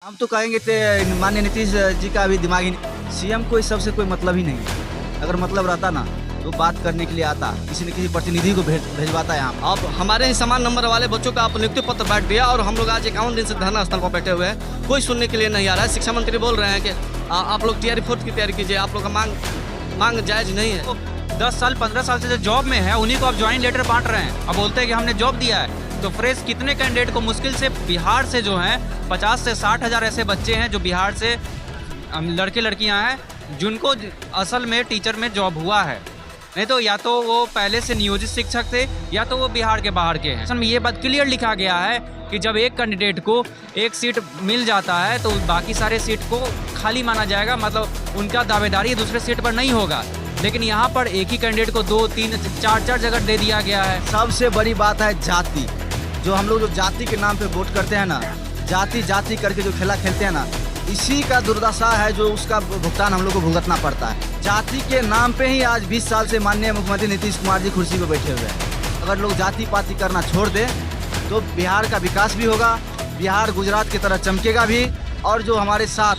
हम तो कहेंगे माननीय नीतीश जी का अभी दिमाग ही नहीं, सीएम को इस सबसे कोई मतलब ही नहीं है। अगर मतलब रहता ना तो बात करने के लिए आता, किसी न किसी प्रतिनिधि को भेजवाता है। यहाँ अब हमारे ही समान नंबर वाले बच्चों का आप नियुक्ति पत्र बांट दिया और हम लोग आज 51 दिन से धरना स्थल पर बैठे हुए हैं, कोई सुनने के लिए नहीं आ रहा है। शिक्षा मंत्री बोल रहे हैं कि आप लोग TRE 4 की तैयारी कीजिए, आप लोग का मांग जायज नहीं है। 10 साल 15 साल से जो जॉब में है उन्हीं को आप ज्वाइन लेटर बांट रहे हैं। अब बोलते हैं कि हमने जॉब दिया है, तो फ्रेश कितने कैंडिडेट को, मुश्किल से बिहार से जो हैं 50 से 60 हज़ार ऐसे बच्चे हैं जो बिहार से लड़के लड़कियां हैं जिनको असल में टीचर में जॉब हुआ है। नहीं तो या तो वो पहले से नियोजित शिक्षक थे या तो वो बिहार के बाहर के हैं। असल में ये बात क्लियर लिखा गया है कि जब एक कैंडिडेट को एक सीट मिल जाता है तो बाकी सारे सीट को खाली माना जाएगा, मतलब उनका दावेदारी दूसरे सीट पर नहीं होगा। लेकिन यहाँ पर एक ही कैंडिडेट को 2, 3, 4 जगह दे दिया गया है। सबसे बड़ी बात है जाति, जो हम लोग जो जाति के नाम पे वोट करते हैं ना, जाति करके जो खेला खेलते हैं ना, इसी का दुर्दशा है जो उसका भुगतान हम लोग को भुगतना पड़ता है। जाति के नाम पे ही आज 20 साल से माननीय मुख्यमंत्री नीतीश कुमार जी कुर्सी पे बैठे हुए हैं। अगर लोग जाति पाति करना छोड़ दें तो बिहार का विकास भी होगा, बिहार गुजरात की तरह चमकेगा भी, और जो हमारे साथ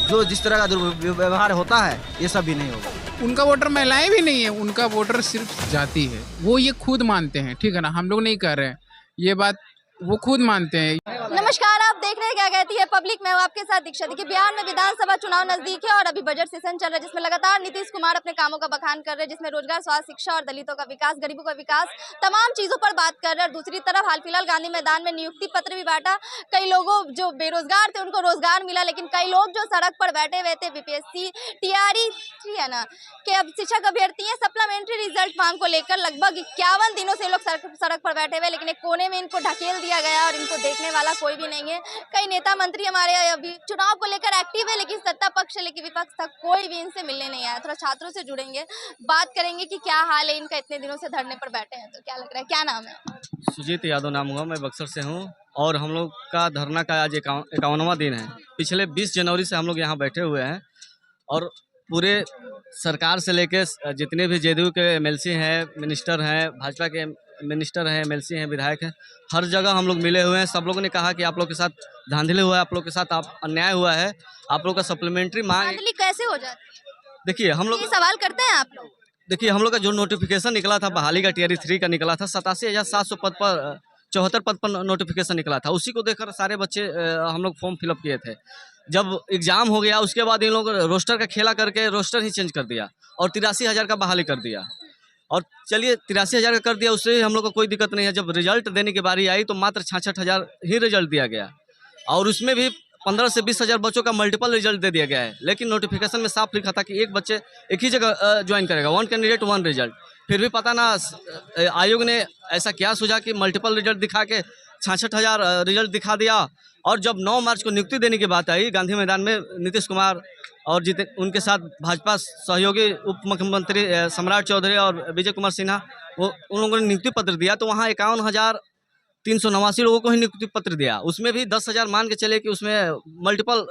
जो जिस तरह का दुर्व्यवहार होता है ये सब भी नहीं होगा। उनका वोटर महिलाएं भी नहीं है, उनका वोटर सिर्फ जाति है। वो ये खुद मानते हैं, ठीक है ना, हम लोग नहीं कर रहे हैं ये बात, वो खुद मानते हैं। नमस्कार, आप देख रहे हैं क्या कहती है पब्लिक। मैं हूं आपके साथ दीक्षा। देखिए, बिहार में विधानसभा चुनाव नजदीक है और अभी बजट सेशन चल रहा है जिसमें लगातार नीतीश कुमार अपने कामों का बखान कर रहे हैं, जिसमें रोजगार, स्वास्थ्य, शिक्षा और दलितों का विकास, गरीबों का विकास, तमाम चीजों पर बात कर रहे हैं। और दूसरी तरफ हाल फिलहाल गांधी मैदान में नियुक्ति पत्र भी बांटा। कई लोगों जो बेरोजगार थे उनको रोजगार मिला, लेकिन कई लोग जो सड़क पर बैठे हुए थे BPSC TRE 3 है ना कि अब शिक्षक अभ्यर्थी हैं, सप्लीमेंट्री रिजल्ट मांग को लेकर लगभग 51 दिनों से लोग सड़क पर बैठे हुए, लेकिन एक कोने में इनको ढकेल दिया गया और इनको देखने वाला कोई भी नहीं है। कई नेता मंत्री हमारे अभी चुनाव को लेकर एक्टिव है, लेकिन सत्ता पक्ष से लेकर विपक्ष तक कोई भी इनसे मिलने नहीं आया। थोड़ा छात्रों से जुड़ेंगे, बात करेंगे कि क्या हाल है इनका, इतने दिनों से धरने पर बैठे हैं। तो क्या लग रहा है, क्या नाम है? सुजीत यादव नाम हुआ, मैं बक्सर से हूँ और हम लोग का धरना का आज 51वां दिन है। पिछले 20 जनवरी से हम लोग यहाँ बैठे हुए हैं और पूरे सरकार से लेके जितने भी JDU के MLC हैं, मिनिस्टर हैं, भाजपा के मिनिस्टर हैं, MLC हैं, विधायक हैं, हर जगह हम लोग मिले हुए हैं। सब लोगों ने कहा कि आप लोग के साथ धांधली हुआ है, आप लोग के साथ अन्याय हुआ है, आप लोग का सप्लीमेंट्री मांग। धांधली कैसे हो जाती है? देखिए हम लोग ये सवाल करते हैं आप लोग। देखिए हम लोग का जो नोटिफिकेशन निकला था बहाली का TRE 3 का निकला था, 87,700 पद पर 74 पद पर नोटिफिकेशन निकला था। उसी को देखकर सारे बच्चे हम लोग फॉर्म फिलअप किए थे। जब एग्जाम हो गया उसके बाद इन लोगों ने रोस्टर का खेला करके रोस्टर ही चेंज कर दिया और 83,000 का बहाली कर दिया। और चलिए 83,000 का कर दिया, उससे हम लोग को कोई दिक्कत नहीं है। जब रिजल्ट देने की बारी आई तो मात्र 66,000 ही रिजल्ट दिया गया और उसमें भी 15 से 20,000 बच्चों का मल्टीपल रिजल्ट दे दिया गया है। लेकिन नोटिफिकेशन में साफ लिखा था कि एक बच्चे एक ही जगह ज्वाइन करेगा, 1 कैंडिडेट 1 रिजल्ट। फिर भी पता ना आयोग ने ऐसा क्या सोचा कि मल्टीपल रिजल्ट दिखा के 66,000 रिजल्ट दिखा दिया। और जब 9 मार्च को नियुक्ति देने की बात आई गांधी मैदान में, नीतीश कुमार और उनके साथ भाजपा सहयोगी उप मुख्यमंत्री सम्राट चौधरी और विजय कुमार सिन्हा, वो उन लोगों ने नियुक्ति पत्र दिया तो वहाँ 51,389 लोगों को ही नियुक्ति पत्र दिया। उसमें भी 10,000 मान के चले कि उसमें मल्टीपल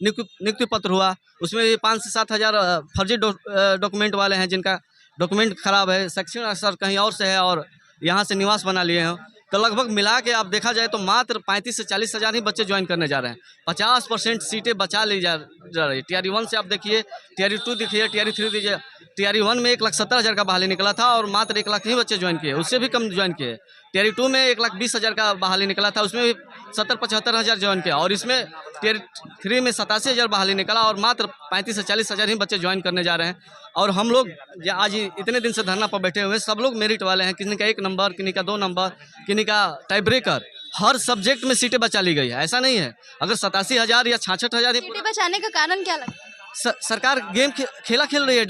नियुक्ति पत्र हुआ। उसमें भी 5 से 7,000 फर्जी डॉक्यूमेंट वाले हैं जिनका डॉक्यूमेंट खराब है, शैक्षणिक स्तर कहीं और से है और यहाँ से निवास बना लिए हैं। तो लगभग मिला के आप देखा जाए तो मात्र 35 से 40,000 ही बच्चे ज्वाइन करने जा रहे हैं। 50% सीटें बचा ली जा रही है। TRE 1 से आप देखिए, TRE 2 देखिए, TRE 3 देखिए। TRE 1 में 1,70,000 का बहाली निकला था और मात्र 1 लाख ही बच्चे ज्वाइन किए, उससे भी कम ज्वाइन किए। TRE 2 में 1,20,000 का बहाली निकला था, उसमें भी 70-75,000 ज्वाइन किया और इसमें TRE 3 में 87,000 बहाली निकला और मात्र 35 से 40,000 ही बच्चे ज्वाइन करने जा रहे हैं। और हम लोग आज इतने दिन से धरना पर बैठे हुए हैं, सब लोग मेरिट वाले हैं, किसी का 1 नंबर, किसी का 2 नंबर, किसी का टाई ब्रेकर। हर सब्जेक्ट में सीटें बचा ली गई है। ऐसा नहीं है अगर 87,000 या 66,000 सीटें बचाने का कारण क्या लगता है? सरकार गेम खेला खेल रही है,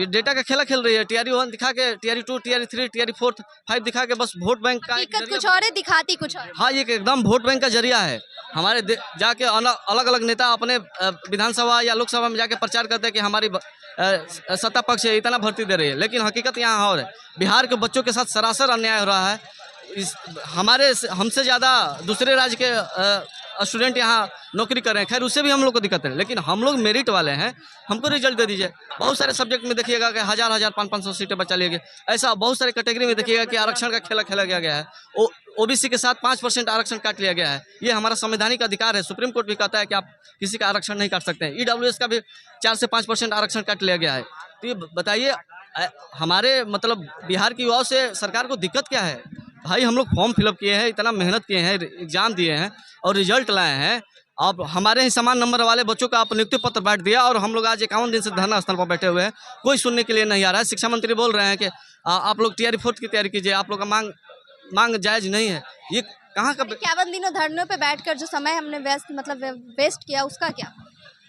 डेटा का खेला खेल रही है। TRE 1 दिखा के, TRE 2, TRE 3, TRE 4, 5 दिखा के बस वोट बैंक का कुछ और है, दिखाती कुछ और। हाँ, ये एकदम वोट बैंक का जरिया है। हमारे जाके अलग अलग नेता अपने विधानसभा या लोकसभा में जाके प्रचार करते हैं कि हमारी सत्ता पक्ष है, इतना भर्ती दे रही है, लेकिन हकीकत यहाँ और है। बिहार के बच्चों के साथ सरासर अन्याय हो रहा है। हमसे ज़्यादा दूसरे राज्य के स्टूडेंट यहाँ नौकरी कर रहे हैं, खैर उससे भी हम लोग को दिक्कत है, लेकिन हम लोग मेरिट वाले हैं, हमको रिजल्ट दे दीजिए। बहुत सारे सब्जेक्ट में देखिएगा कि 1000 500 सीटें बचा लिए गए, ऐसा बहुत सारे कैटेगरी में देखिएगा कि आरक्षण का खेला खेला गया है। ओबीसी के साथ 5% आरक्षण काट लिया गया है। ये हमारा संवैधानिक अधिकार है, सुप्रीम कोर्ट भी कहता है कि आप किसी का आरक्षण नहीं काट सकते हैं। ईडब्ल्यूएस का भी 4 से 5% आरक्षण काट लिया गया है। तो ये बताइए हमारे मतलब बिहार की युवाओं से सरकार को दिक्कत क्या है? भाई हम लोग फॉर्म फिलअप किए हैं, इतना मेहनत किए हैं, एग्जाम दिए हैं और रिजल्ट लाए हैं। अब हमारे ही समान नंबर वाले बच्चों का आप नियुक्ति पत्र बांट दिया और हम लोग आज 51 दिन से धरना स्थल पर बैठे हुए हैं, कोई सुनने के लिए नहीं आ रहा है। शिक्षा मंत्री बोल रहे हैं कि आप लोग TRE 4 की तैयारी कीजिए, आप लोग का मांग जायज नहीं है। ये कहाँ का 51 दिनों धरनों पे बैठकर जो समय हमने वेस्ट किया, उसका क्या?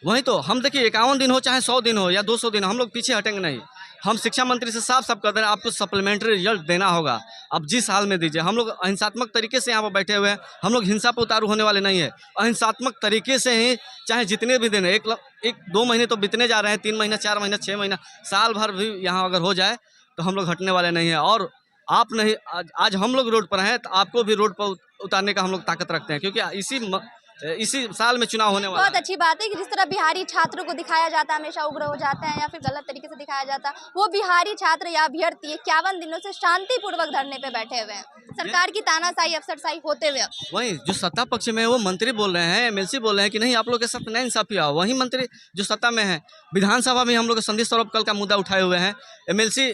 वही तो हम देखिए 51 दिन हो चाहे 100 दिन हो या 200 दिन, हम लोग पीछे हटेंगे नहीं। हम शिक्षा मंत्री से साफ कर दे रहे हैं, आपको सप्लीमेंट्री रिजल्ट देना होगा, आप जिस हाल में दीजिए। हम लोग अहिंसात्मक तरीके से यहाँ पर बैठे हुए हैं, हम लोग हिंसा पर उतारू होने वाले नहीं है। अहिंसात्मक तरीके से ही चाहे जितने भी दिन 1-2 महीने तो बीतने जा रहे हैं, 3 महीना 4 महीना 6 महीना साल भर भी यहाँ अगर हो जाए तो हम लोग हटने वाले नहीं हैं। और आप नहीं आज हम लोग रोड पर हैं तो आपको भी रोड पर उतारने का हम लोग ताकत रखते हैं, क्योंकि इसी साल में चुनाव होने वाला है। बहुत अच्छी बात है कि जिस तरह बिहारी छात्रों को दिखाया जाता है हमेशा उग्र हो जाते हैं या फिर गलत तरीके से दिखाया जाता है, वो बिहारी छात्र या अभ्यर्थी 51 दिनों से शांतिपूर्वक धरने पे बैठे हुए हैं, सरकार की तानाशाही अफसरशाही होते हुए। वही जो सत्ता पक्ष में है वो मंत्री बोल रहे हैं, MLC बोल रहे हैं कि नहीं आप लोग के साथ नाइंसाफी आओ। वही मंत्री जो सत्ता में है, विधानसभा में हम लोग संदेश सौरभ कल का मुद्दा उठाए हुए हैं। MLC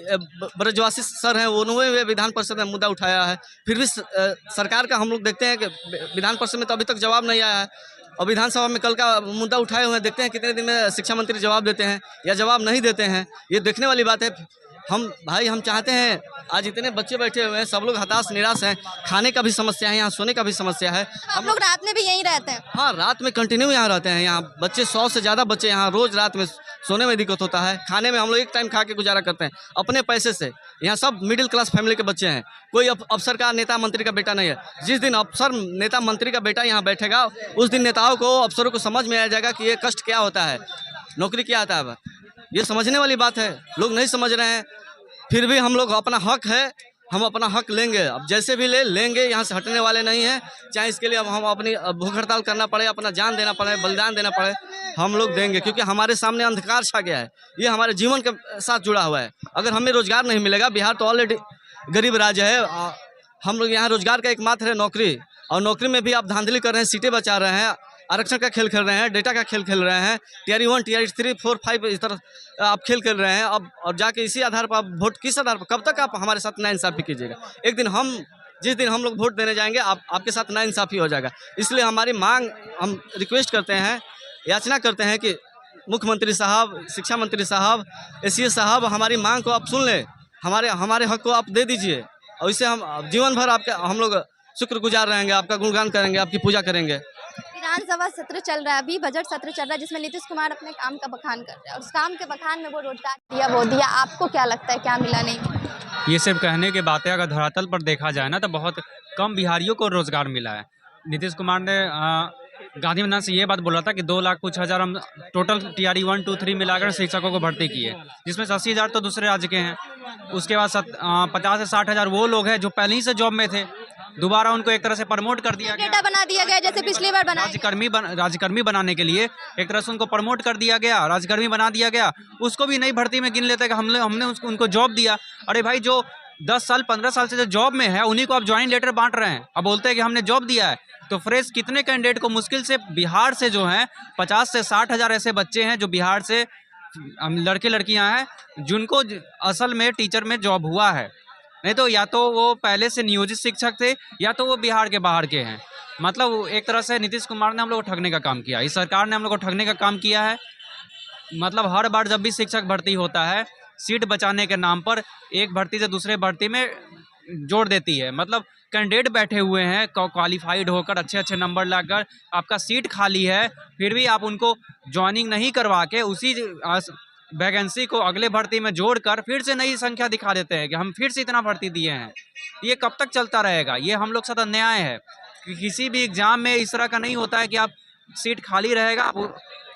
ब्रजवासी सर हैं, उन्होंने विधान परिषद में मुद्दा उठाया है, फिर भी सरकार का हम लोग देखते हैं कि विधान परिषद में तो अभी तक जवाब नहीं आया है और विधानसभा में कल का मुद्दा उठाए हुए हैं। देखते हैं कितने दिन में शिक्षा मंत्री जवाब देते हैं या जवाब नहीं देते हैं, ये देखने वाली बात है। हम चाहते हैं, आज इतने बच्चे बैठे हुए हैं, सब लोग हताश निराश हैं, खाने का भी समस्या है, यहाँ सोने का भी समस्या है। आप लोग रात में भी यहीं रहते हैं? हाँ, रात में कंटिन्यू यहाँ रहते हैं। यहाँ बच्चे 100 से ज़्यादा बच्चे यहाँ रोज़ रात में सोने में दिक्कत होता है, खाने में हम लोग एक टाइम खा के गुजारा करते हैं अपने पैसे से। यहाँ सब मिडिल क्लास फैमिली के बच्चे हैं, कोई अफसर का नेता मंत्री का बेटा नहीं है। जिस दिन अफसर नेता मंत्री का बेटा यहाँ बैठेगा उस दिन नेताओं को अफसरों को समझ में आ जाएगा कि ये कष्ट क्या होता है, नौकरी क्या आता है। ये समझने वाली बात है, लोग नहीं समझ रहे हैं। फिर भी हम लोग अपना हक है, हम अपना हक लेंगे, अब जैसे भी लेंगे, यहाँ से हटने वाले नहीं हैं। चाहे इसके लिए अब हम अपनी भूख हड़ताल करना पड़े, अपना जान देना पड़े, बलिदान देना पड़े, हम लोग देंगे, क्योंकि हमारे सामने अंधकार छा गया है। ये हमारे जीवन के साथ जुड़ा हुआ है। अगर हमें रोजगार नहीं मिलेगा, बिहार तो ऑलरेडी गरीब राज्य है, हम लोग यहाँ रोजगार का एकमात्र है नौकरी, और नौकरी में भी आप धांधली कर रहे हैं, सीटें बचा रहे हैं, आरक्षण का खेल खेल रहे हैं, डेटा का खेल खेल रहे हैं, TRE 1 TRE 3 4 5 इस तरह आप खेल खेल रहे हैं। अब और जाके इसी आधार पर आप वोट किस आधार पर, कब तक आप हमारे साथ नाइंसाफी कीजिएगा? एक दिन जिस दिन हम लोग वोट देने जाएंगे आपके साथ नाइंसाफी हो जाएगा। इसलिए हमारी मांग, हम रिक्वेस्ट करते हैं, याचना करते हैं कि मुख्यमंत्री साहब, शिक्षा मंत्री साहब, SCA साहब, हमारी मांग को आप सुन लें, हमारे हक को आप दे दीजिए, और इससे हम जीवन भर हम लोग शुक्रगुजार रहेंगे, आपका गुणगान करेंगे, आपकी पूजा करेंगे। विधानसभा सत्र चल रहा है, अभी बजट सत्र चल रहा है, जिसमें नीतीश कुमार अपने काम का बखान कर रहे हैं और उस काम के बखान में वो रोजगार दिया, वो दिया, आपको क्या लगता है क्या मिला नहीं? ये सब कहने की बातें अगर धरातल पर देखा जाए ना तो बहुत कम बिहारियों को रोजगार मिला है। नीतीश कुमार ने गांधी मैदान से ये बात बोला था कि 2 लाख कुछ हज़ार हम टोटल TRE 1 2 3 मिलाकर शिक्षकों को भर्ती किए, जिसमें से 80,000 तो दूसरे राज्य के हैं। उसके बाद 50 से 60,000 वो लोग हैं जो पहले ही से जॉब में थे, दोबारा उनको एक तरह से प्रमोट कर दिया गया, डेटा बना दिया गया जैसे पिछली बार बना। राज्यकर्मी बनाने के लिए एक तरह से उनको प्रमोट कर दिया गया, राज्यकर्मी बना दिया गया। उसको भी नई भर्ती में गिन लेते हैं कि हमने उनको जॉब दिया। अरे भाई, जो 10 साल 15 साल से जो जॉब में है उन्हीं को आप ज्वाइन लेटर बांट रहे हैं, अब बोलते हैं कि हमने जॉब दिया है। तो फ्रेश कितने कैंडिडेट को मुश्किल से बिहार से जो हैं 50 से 60 हज़ार ऐसे बच्चे हैं जो बिहार से लड़के लड़कियां हैं जिनको असल में टीचर में जॉब हुआ है, नहीं तो या तो वो पहले से नियोजित शिक्षक थे या तो वो बिहार के बाहर के हैं। मतलब एक तरह से नीतीश कुमार ने हम लोग को ठगने का काम किया, इस सरकार ने हम लोग को ठगने का काम किया है। मतलब हर बार जब भी शिक्षक भर्ती होता है, सीट बचाने के नाम पर एक भर्ती से दूसरे भर्ती में जोड़ देती है। मतलब कैंडिडेट बैठे हुए हैं क्वालिफाइड होकर, अच्छे नंबर लाकर, आपका सीट खाली है, फिर भी आप उनको ज्वाइनिंग नहीं करवा के उसी वैकेंसी को अगले भर्ती में जोड़कर फिर से नई संख्या दिखा देते हैं कि हम फिर से इतना भर्ती दिए हैं। ये कब तक चलता रहेगा? ये हम लोग साथ अन्याय है कि किसी भी एग्ज़ाम में इस तरह का नहीं होता है कि आप सीट खाली रहेगा,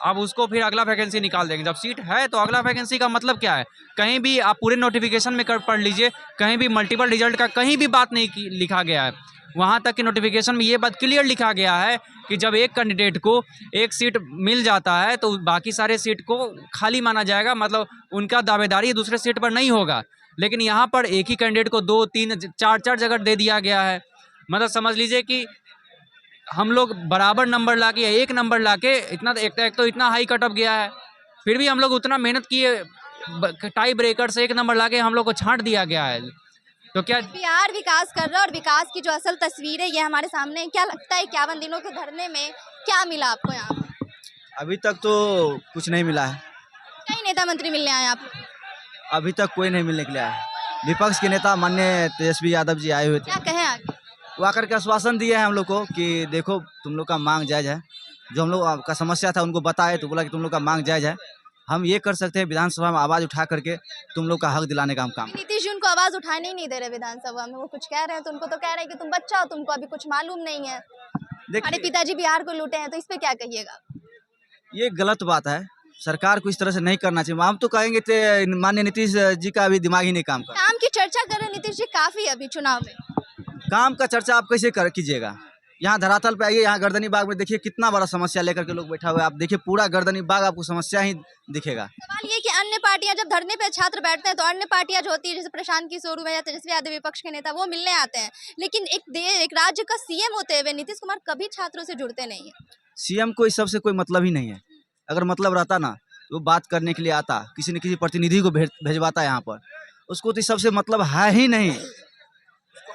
अब उसको फिर अगला वैकेंसी निकाल देंगे। जब सीट है तो अगला वैकेंसी का मतलब क्या है? कहीं भी आप पूरे नोटिफिकेशन में पढ़ लीजिए, कहीं भी मल्टीपल रिजल्ट का कहीं भी बात नहीं लिखा गया है। वहाँ तक कि नोटिफिकेशन में ये बात क्लियर लिखा गया है कि जब एक कैंडिडेट को एक सीट मिल जाता है तो बाकी सारे सीट को खाली माना जाएगा, मतलब उनका दावेदारी दूसरे सीट पर नहीं होगा। लेकिन यहाँ पर एक ही कैंडिडेट को 2, 3, 4 जगह दे दिया गया है। मतलब समझ लीजिए कि हम लोग बराबर नंबर लाके या एक नंबर लाके एक तो इतना हाई कट ऑफ गया है, फिर भी हम लोग उतना मेहनत किए, टाई ब्रेकर से एक नंबर लाके हम लोग को छांट दिया गया है। तो क्या बिहार विकास कर रहा है और विकास की जो असल तस्वीर है ये हमारे सामने है। क्या लगता है 51 दिनों के धरने में क्या मिला आपको यहाँ पे? अभी तक तो कुछ नहीं मिला है। कई नेता मंत्री मिलने आए आप लोग? अभी तक कोई नहीं मिलने के लिए आया है। विपक्ष के नेता माननीय तेजस्वी यादव जी आए हुए थे, क्या कहें आगे? वो आकर के आश्वासन दिए हैं हम लोग को कि देखो तुम लोग का मांग जायज़ है। जो हम लोग का समस्या था उनको बताए तो बोला कि तुम लोग का मांग जायज़ है, हम ये कर सकते हैं विधानसभा में आवाज़ उठा करके तुम लोग का हक दिलाने का हम काम। नीतीश जी उनको आवाज उठाने ही नहीं दे रहे विधानसभा में। वो कुछ कह रहे हैं तो उनको तो कह रहे हैं कि तुम बच्चा हो, तुमको अभी कुछ मालूम नहीं है। हमारे देखिए पिताजी बिहार को लूटे हैं, तो इस पे क्या कहिएगा? ये गलत बात है, सरकार को इस तरह से नहीं करना चाहिए। हम तो कहेंगे माननीय नीतीश जी का अभी दिमाग ही नहीं काम कर। काम की चर्चा कर रहे हैं नीतीश जी काफी अभी चुनाव में। काम का चर्चा आप कैसे कीजिएगा? यहाँ धरातल पे आइए, यहाँ गर्दनी बाग में देखिए कितना बड़ा समस्या लेकर के लोग बैठा हुआ है। आप देखिए पूरा गर्दनी बाग आपको समस्या ही दिखेगा। सवाल ये कि अन्य पार्टियां जब धरने पे छात्र बैठते हैं तो अन्य पार्टियां जो होती है जैसे प्रशांत किशोर या तेजस्वी यादव विपक्ष के नेता वो मिलने आते हैं, लेकिन एक राज्य का सीएम होते हुए नीतीश कुमार कभी छात्रों से जुड़ते नहीं है। सीएम को इस सबसे कोई मतलब ही नहीं है। अगर मतलब रहता ना तो बात करने के लिए आता, किसी न किसी प्रतिनिधि को भेजवाता यहाँ पर। उसको तो इस सबसे मतलब है ही नहीं।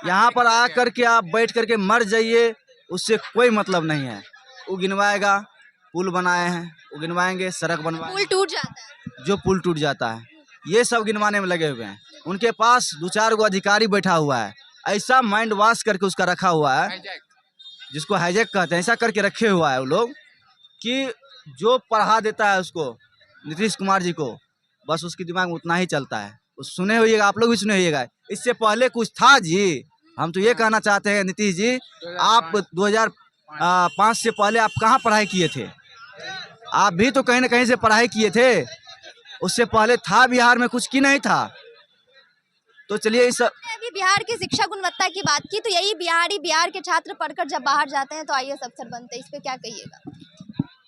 यहाँ पर आकर के आप बैठ करके मर जाइए, उससे कोई मतलब नहीं है। वो गिनवाएगा, पुल बनाए हैं वो गिनवाएंगे, सड़क बनवाए, पुल टूट जाता है। जो पुल टूट जाता है ये सब गिनवाने में लगे हुए हैं। उनके पास 2-4 गो अधिकारी बैठा हुआ है, ऐसा माइंड वॉश करके उसका रखा हुआ है, जिसको हाईजैक कहते हैं, ऐसा करके रखे हुआ है वो लोग कि जो पढ़ा देता है उसको नीतीश कुमार जी को, बस उसके दिमाग में उतना ही चलता है। उस सुने होइएगा, आप लोग भी सुने होइएगा, इससे पहले कुछ था जी। हम तो ये कहना चाहते हैं नीतीश जी, आप 2005 से पहले आप कहाँ पढ़ाई किए थे? आप भी तो कहीं ना कहीं से पढ़ाई किए थे। उससे पहले था बिहार में कुछ की नहीं था। तो चलिए इस अभी बिहार की शिक्षा गुणवत्ता की बात की तो यही बिहार के छात्र पढ़कर जब बाहर जाते हैं तो आईएएस अफसर बनते हैं, इस पे क्या कहिएगा?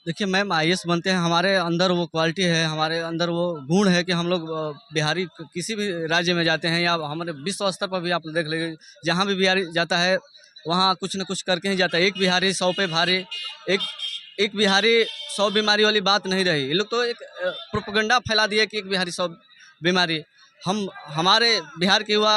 देखिए मैम, आईएएस बनते हैं, हमारे अंदर वो क्वालिटी है, हमारे अंदर वो गुण है कि हम लोग बिहारी किसी भी राज्य में जाते हैं या हमारे विश्व स्तर पर भी आप देख लीजिए, जहाँ भी बिहारी जाता है वहाँ कुछ न कुछ करके ही जाता है। एक बिहारी 100 पे भारी, एक बिहारी 100 बीमारी वाली बात नहीं रही। ये लोग तो एक प्रोपेगेंडा फैला दिए कि एक बिहारी 100 बीमारी। हमारे बिहार के युवा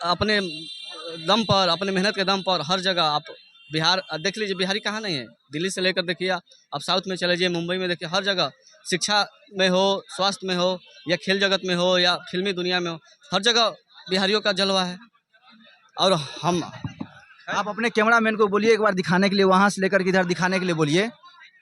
अपने दम पर, अपने मेहनत के दम पर हर जगह आप बिहार देख लीजिए, बिहारी कहाँ नहीं है। दिल्ली से लेकर देखिए, आप साउथ में चले जाइए, मुंबई में देखिए, हर जगह शिक्षा में हो, स्वास्थ्य में हो या खेल जगत में हो या फिल्मी दुनिया में हो, हर जगह बिहारियों का जलवा है। और आप अपने कैमरामैन को बोलिए एक बार दिखाने के लिए, वहाँ से लेकर के इधर दिखाने के लिए बोलिए।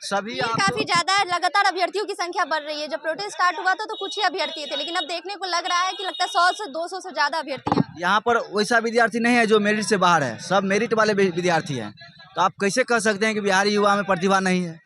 सभी काफी ज्यादा है, लगातार अभ्यर्थियों की संख्या बढ़ रही है। जब प्रोटेस्ट स्टार्ट हुआ था तो कुछ ही अभ्यर्थी थे, लेकिन अब देखने को लग रहा है कि लगता है 100 से 200 से ज्यादा अभ्यर्थी हैं। यहाँ पर वैसा विद्यार्थी नहीं है जो मेरिट से बाहर है, सब मेरिट वाले विद्यार्थी हैं। तो आप कैसे कह सकते हैं कि बिहारी युवा में प्रतिभा नहीं है?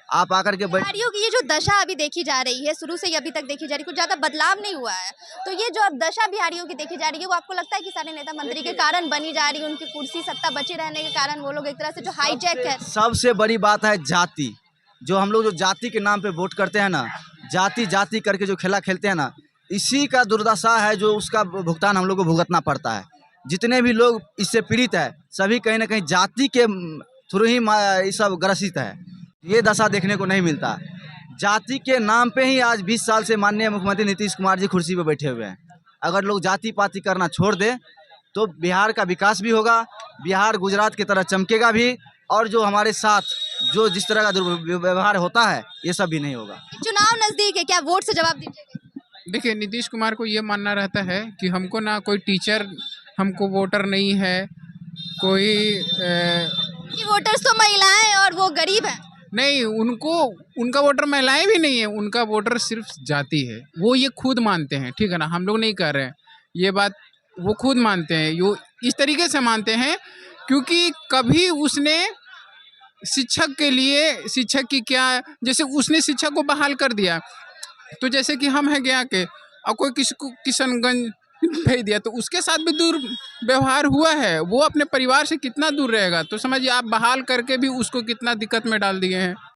आप आकर के बिहारियों की ये जो दशा अभी देखी जा रही है, शुरू से ही अभी तक देखी जा रही है, कुछ ज्यादा बदलाव नहीं हुआ है। तो ये जो अब दशा बिहारियों की देखी जा रही है, वो आपको लगता है कि सारे नेता मंत्री के कारण बनी जा रही है, उनकी कुर्सी सत्ता बचे रहने के कारण वो लोग एक तरह से जो हाईजैक है? सबसे बड़ी बात है जाति। जो हम लोग जो जाति के नाम पे वोट करते हैं ना, जाति जाति करके जो खेला खेलते हैं ना, इसी का दुर्दशा है जो उसका भुगतान हम लोग को भुगतना पड़ता है। जितने भी लोग इससे पीड़ित है, सभी कहीं ना कहीं जाति के थ्रू ही ये सब ग्रसित है। ये दशा देखने को नहीं मिलता। जाति के नाम पे ही आज 20 साल से माननीय मुख्यमंत्री नीतीश कुमार जी कुर्सी पे बैठे हुए हैं। अगर लोग जाति पाति करना छोड़ दे तो बिहार का विकास भी होगा, बिहार गुजरात की तरह चमकेगा भी, और जो हमारे साथ जो जिस तरह का दुर्व्यवहार होता है ये सब भी नहीं होगा। चुनाव नजदीक है, क्या वोट से जवाब दीजिएगा? देखिए, नीतीश कुमार को ये मानना रहता है कि हमको ना कोई टीचर हमको वोटर नहीं है, कोई ये वोटर्स तो महिलाएं और वो गरीब हैं। नहीं, उनका वोटर महिलाएं भी नहीं है, उनका वोटर सिर्फ जाति है। वो ये खुद मानते हैं, ठीक है ना, हम लोग नहीं कर रहे हैं ये बात, वो खुद मानते हैं। यो इस तरीके से मानते हैं क्योंकि कभी उसने शिक्षक के लिए शिक्षक की क्या, जैसे उसने शिक्षक को बहाल कर दिया, तो जैसे कि हम हैं गया के और कोई किसी को किशनगंज भेज दिया तो उसके साथ भी दुर्व्यवहार हुआ है, वो अपने परिवार से कितना दूर रहेगा। तो समझिए आप बहाल करके भी उसको कितना दिक्कत में डाल दिए हैं।